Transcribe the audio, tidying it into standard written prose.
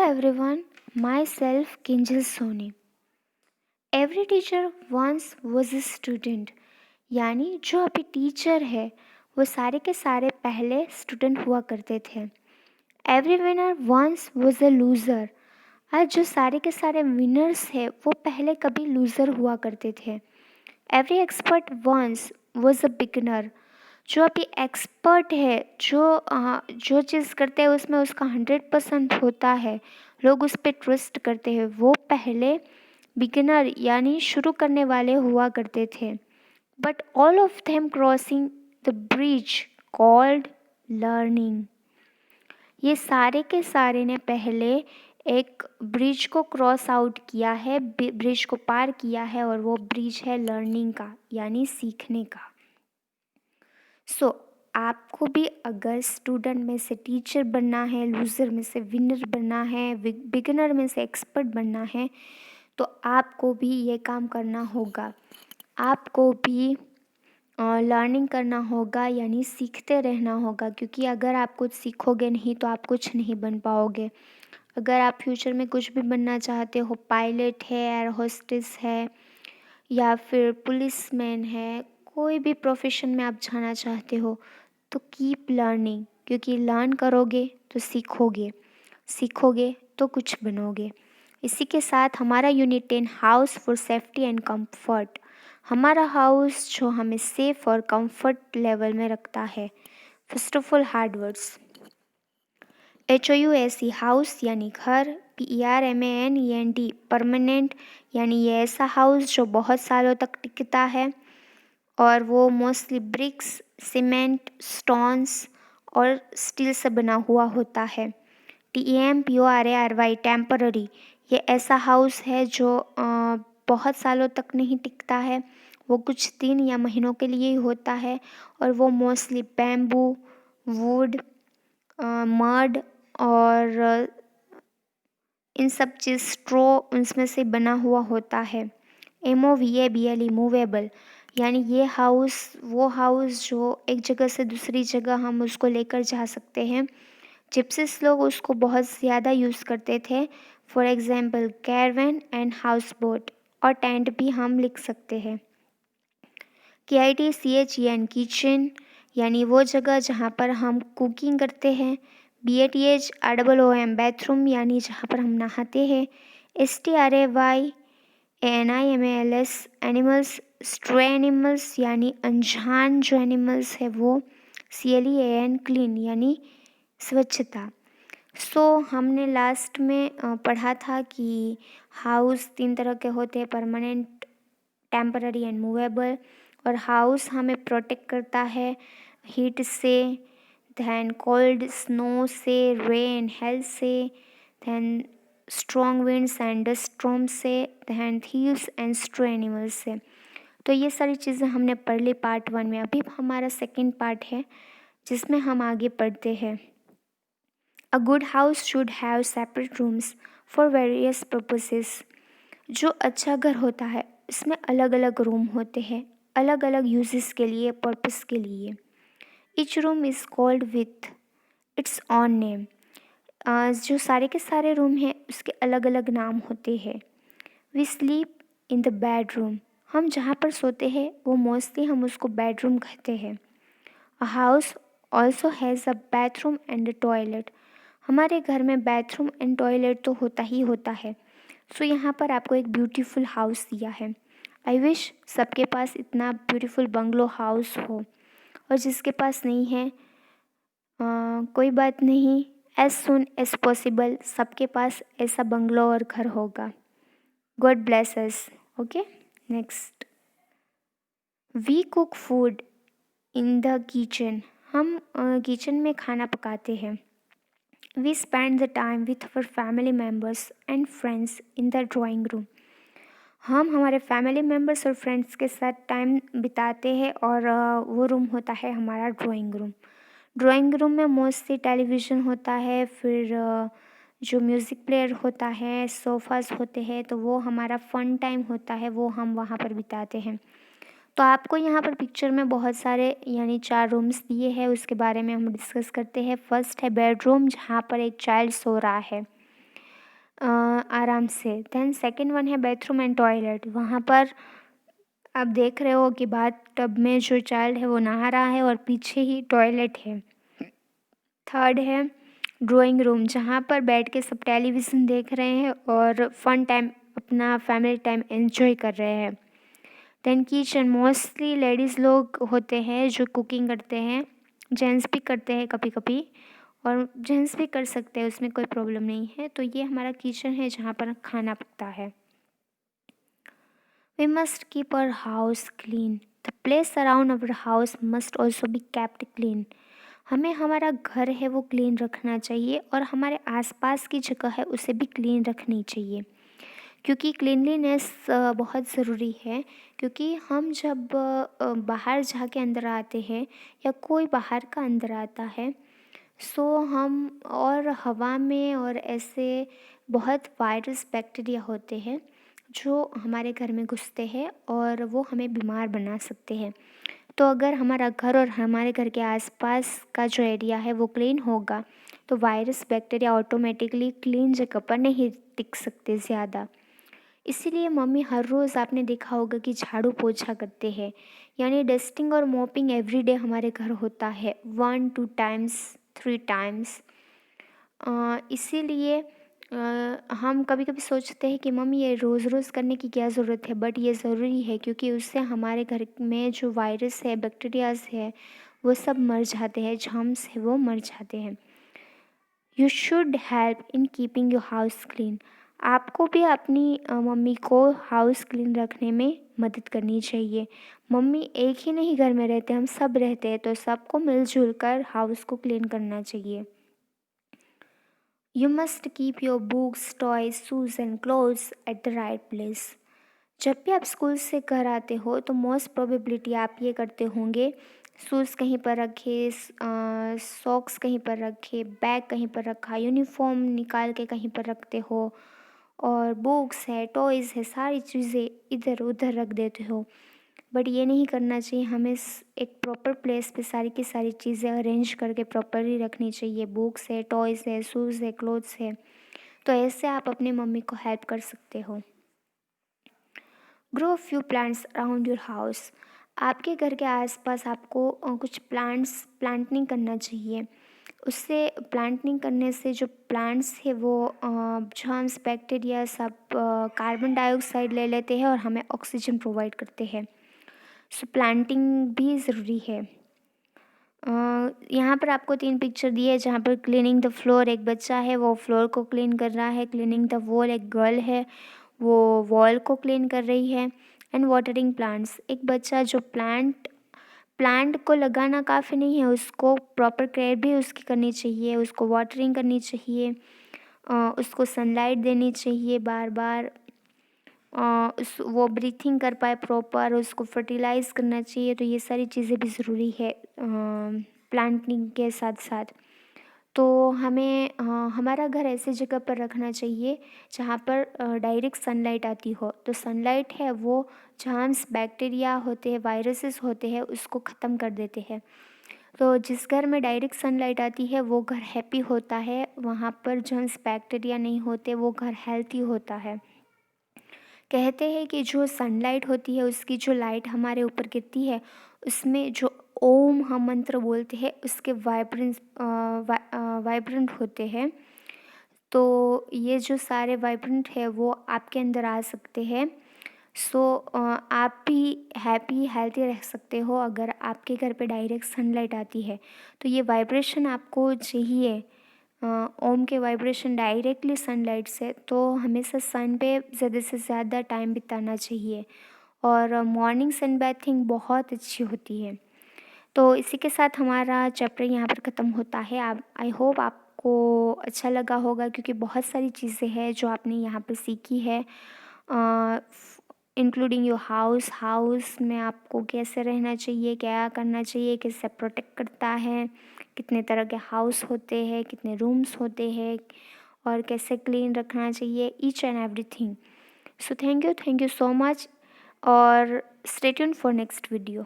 everyone, myself Kinjal Soni. Every teacher once was a student. यानी जो अभी teacher है वो सारे के सारे पहले स्टूडेंट हुआ करते थे. Every winner once was a loser. आज जो सारे के सारे विनर्स हैं वो पहले कभी लूज़र हुआ करते थे. Every expert once was a beginner. जो अभी एक्सपर्ट है जो चीज़ करते हैं उसमें उसका 100% होता है, लोग उस पर ट्रस्ट करते हैं, वो पहले बिगिनर यानी शुरू करने वाले हुआ करते थे. But all of them crossing the bridge called learning. ये सारे के सारे ने पहले एक ब्रिज को क्रॉस आउट किया है, ब्रिज को पार किया है, और वो ब्रिज है लर्निंग का यानी सीखने का. आपको भी अगर स्टूडेंट में से टीचर बनना है, लूज़र में से विनर बनना है, बिगिनर में से एक्सपर्ट बनना है, तो आपको भी ये काम करना होगा. आपको भी लर्निंग करना होगा यानी सीखते रहना होगा, क्योंकि अगर आप कुछ सीखोगे नहीं तो आप कुछ नहीं बन पाओगे. अगर आप फ्यूचर में कुछ भी बनना चाहते हो, पायलट है, एयर होस्टेस है, या फिर पुलिसमैन है, कोई भी प्रोफेशन में आप जाना चाहते हो, तो कीप लर्निंग, क्योंकि लर्न करोगे तो सीखोगे, सीखोगे तो कुछ बनोगे. इसी के साथ हमारा unit 10 house for safety and comfort. हमारा हाउस जो हमें सेफ और कंफर्ट लेवल में रखता है. First of all hard words. HOUSE house यानी घर. PERMANENT परमानेंट यानी ये ऐसा हाउस जो बहुत सालों तक टिकता है, और वो मोस्टली ब्रिक्स, सीमेंट, स्टोन्स और स्टील से बना हुआ होता है. TEMPORARY टेम्पररी, ये ऐसा हाउस है जो बहुत सालों तक नहीं टिकता है, वो कुछ दिन या महीनों के लिए ही होता है, और वो मोस्टली बैम्बू, वुड, मड और इन सब चीज़ स्ट्रॉ उसमें से बना हुआ होता है. MOVABLE मूवेबल, यानी ये हाउस वो हाउस जो एक जगह से दूसरी जगह हम उसको लेकर जा सकते हैं. जिप्सिस लोग उसको बहुत ज़्यादा यूज़ करते थे. For example caravan and house boat, और टेंट भी हम लिख सकते हैं. KITCHEN किचन, यानी वो जगह जहाँ पर हम कुकिंग करते हैं. BATHROOM बाथरूम, यानी जहाँ पर हम नहाते हैं. STRAYANIMALS एनिमल्स, स्ट्रे एनिमल्स यानी अनजान जो एनिमल्स है वो. CLEAN क्लीन यानी स्वच्छता. हमने लास्ट में पढ़ा था कि हाउस 3 तरह के होते हैं, परमानेंट, टेम्पररी एंड मूवेबल. और हाउस हमें प्रोटेक्ट करता है हीट से, दैन कोल्ड स्नो से, रेन हेल से, then strong winds and dust storm से, then thieves and stray animals से. तो ये सारी चीज़ें हमने पढ़ ली पार्ट 1 में. अभी हमारा सेकेंड पार्ट है जिसमें हम आगे पढ़ते हैं. A good house should have separate rooms for various purposes. जो अच्छा घर होता है इसमें अलग अलग रूम होते हैं, अलग अलग यूजेस के लिए, पर्पस के लिए. Each room is called with its on name. जो सारे के सारे रूम हैं उसके अलग अलग नाम होते हैं. We sleep in the bedroom. हम जहाँ पर सोते हैं वो मोस्टली हम उसको बेडरूम कहते हैं. A house also has a bathroom and a toilet. हमारे घर में बाथरूम एंड टॉयलेट तो होता ही होता है. यहाँ पर आपको एक ब्यूटीफुल हाउस दिया है. आई विश सबके पास इतना ब्यूटीफुल बंगलो हाउस हो, और जिसके पास नहीं है कोई बात नहीं, एज सुन एज पॉसिबल सबके पास ऐसा बंगलो और घर होगा. God bless us. Okay, next. We cook food in the kitchen. हम किचन में खाना पकाते हैं. We spend the time with our family members and friends in the drawing room. हम हमारे फैमिली मेम्बर्स और फ्रेंड्स के साथ टाइम बिताते हैं, और वो रूम होता है हमारा ड्राइंग रूम. ड्राइंग रूम में मोस्टली टेलीविज़न होता है, फिर जो म्यूज़िक प्लेयर होता है, सोफ़ाज़ होते हैं, तो वो हमारा फ़न टाइम होता है, वो हम वहाँ पर बिताते हैं. तो आपको यहाँ पर पिक्चर में बहुत सारे यानी 4 रूम्स दिए हैं, उसके बारे में हम डिस्कस करते हैं. फर्स्ट है बेडरूम, जहाँ पर एक चाइल्ड सो रहा है. आराम से। देन सेकंड वन है बाथरूम एंड टॉयलेट। वहाँ पर आप देख रहे हो कि बाथ टब में जो चाइल्ड है वो नहा रहा है और पीछे ही टॉयलेट है। थर्ड है ड्राइंग रूम, जहाँ पर बैठ के सब टेलीविज़न देख रहे हैं और फन टाइम अपना फैमिली टाइम एंजॉय कर रहे हैं। देन किचन, मोस्टली लेडीज़ लोग होते हैं जो कुकिंग करते हैं, जेंट्स भी करते हैं कभी कभी, और जेंट्स भी कर सकते हैं, उसमें कोई प्रॉब्लम नहीं है। तो ये हमारा किचन है जहाँ पर खाना पकता है। We must keep our house clean. The place around our house must also be kept clean. हमें हमारा घर है वो क्लीन रखना चाहिए और हमारे आसपास की जगह है उसे भी क्लीन रखनी चाहिए, क्योंकि क्लीनलीनेस बहुत ज़रूरी है। क्योंकि हम जब बाहर जाके अंदर आते हैं या कोई बाहर का अंदर आता है, सो हम और हवा में और ऐसे बहुत वायरस बैक्टीरिया होते हैं जो हमारे घर में घुसते हैं और वो हमें बीमार बना सकते हैं। तो अगर हमारा घर और हमारे घर के आसपास का जो एरिया है वो क्लीन होगा, तो वायरस बैक्टीरिया ऑटोमेटिकली क्लीन जगह पर नहीं टिक सकते ज़्यादा। इसीलिए मम्मी हर रोज़ आपने देखा होगा कि झाड़ू पोछा करते हैं, यानी डस्टिंग और मॉपिंग एवरीडे हमारे घर होता है, 1 2 टाइम्स 3 टाइम्स। इसीलिए हम कभी कभी सोचते हैं कि मम्मी ये रोज़ रोज़ करने की क्या ज़रूरत है, बट ये ज़रूरी है क्योंकि उससे हमारे घर में जो वायरस है, बैक्टीरियाज है, वो सब मर जाते हैं, जर्म्स है वो मर जाते हैं। You should help in keeping your house clean. आपको भी अपनी मम्मी को हाउस क्लीन रखने में मदद करनी चाहिए। मम्मी एक ही नहीं घर में रहते, हम सब रहते हैं, तो सबको मिलजुल कर हाउस को क्लीन करना चाहिए। You must keep your books, toys, shoes and clothes at the right place. जब भी आप स्कूल से घर आते हो तो मोस्ट प्रोबेबिलिटी आप ये करते होंगे, शूज़ कहीं पर रखे, सॉक्स कहीं पर रखे, बैग कहीं पर रखा, यूनिफॉर्म निकाल के कहीं पर रखते हो, और बुक्स है, टॉयज़ है, सारी चीज़ें इधर उधर रख देते हो। बट ये नहीं करना चाहिए, हमें एक प्रॉपर प्लेस पे सारी की सारी चीज़ें अरेंज करके प्रॉपरली रखनी चाहिए। बुक्स है, टॉयज़ है, शूज़ है, क्लोथ्स है। तो ऐसे आप अपने मम्मी को हेल्प कर सकते हो। Grow few plants around your house. आपके घर के आसपास आपको कुछ प्लांट्स प्लांटिंग करना चाहिए। उससे प्लांटिंग करने से जो प्लांट्स है वो जर्म्स बैक्टीरिया सब कार्बन डाइऑक्साइड ले लेते हैं और हमें ऑक्सीजन प्रोवाइड करते हैं। सो प्लांटिंग भी ज़रूरी है। यहाँ पर आपको 3 पिक्चर दिए है जहाँ पर क्लीनिंग द फ्लोर एक बच्चा है, वो फ्लोर को क्लीन कर रहा है। क्लीनिंग द वॉल एक गर्ल है, वो वॉल को क्लीन कर रही है। एंड वाटरिंग प्लांट्स एक बच्चा जो प्लांट प्लांट को लगाना काफ़ी नहीं है, उसको प्रॉपर केयर भी उसकी करनी चाहिए, उसको वाटरिंग करनी चाहिए, उसको सनलाइट देनी चाहिए बार बार, उस वो ब्रीथिंग कर पाए प्रॉपर, उसको फर्टिलाइज़ करना चाहिए। तो ये सारी चीज़ें भी ज़रूरी है प्लांटिंग के साथ साथ। तो हमें हमारा घर ऐसी जगह पर रखना चाहिए जहाँ पर डायरेक्ट सनलाइट आती हो। तो सनलाइट है वो जर्म्स बैक्टीरिया होते हैं, वायरसेस होते हैं, उसको ख़त्म कर देते हैं। तो जिस घर में डायरेक्ट सनलाइट आती है वो घर हैप्पी होता है, वहाँ पर जर्म्स बैक्टीरिया नहीं होते, वो घर हेल्थी होता है। कहते हैं कि जो सनलाइट होती है उसकी जो लाइट हमारे ऊपर गिरती है, उसमें जो ओम हम मंत्र बोलते हैं उसके वाइब्रेंट होते हैं। तो ये जो सारे वाइब्रेंट है वो आपके अंदर आ सकते हैं। सो आप भी हैप्पी हेल्थी रह सकते हो अगर आपके घर पे डायरेक्ट सनलाइट आती है। तो ये वाइब्रेशन आपको चाहिए, ओम के वाइब्रेशन डायरेक्टली सनलाइट से। तो हमेशा सन पे ज़्यादा से ज़्यादा टाइम बिताना चाहिए और मॉर्निंग सन बाथिंग बहुत अच्छी होती है। तो इसी के साथ हमारा चैप्टर यहाँ पर ख़त्म होता है। आप आई होप आपको अच्छा लगा होगा, क्योंकि बहुत सारी चीज़ें हैं जो आपने यहाँ पर सीखी है, इंक्लूडिंग योर हाउस। हाउस में आपको कैसे रहना चाहिए, क्या करना चाहिए, कैसे प्रोटेक्ट करता है, कितने तरह के हाउस होते हैं, कितने रूम्स होते हैं, और कैसे क्लीन रखना चाहिए, each and everything. So thank you so much, और stay tuned for next video.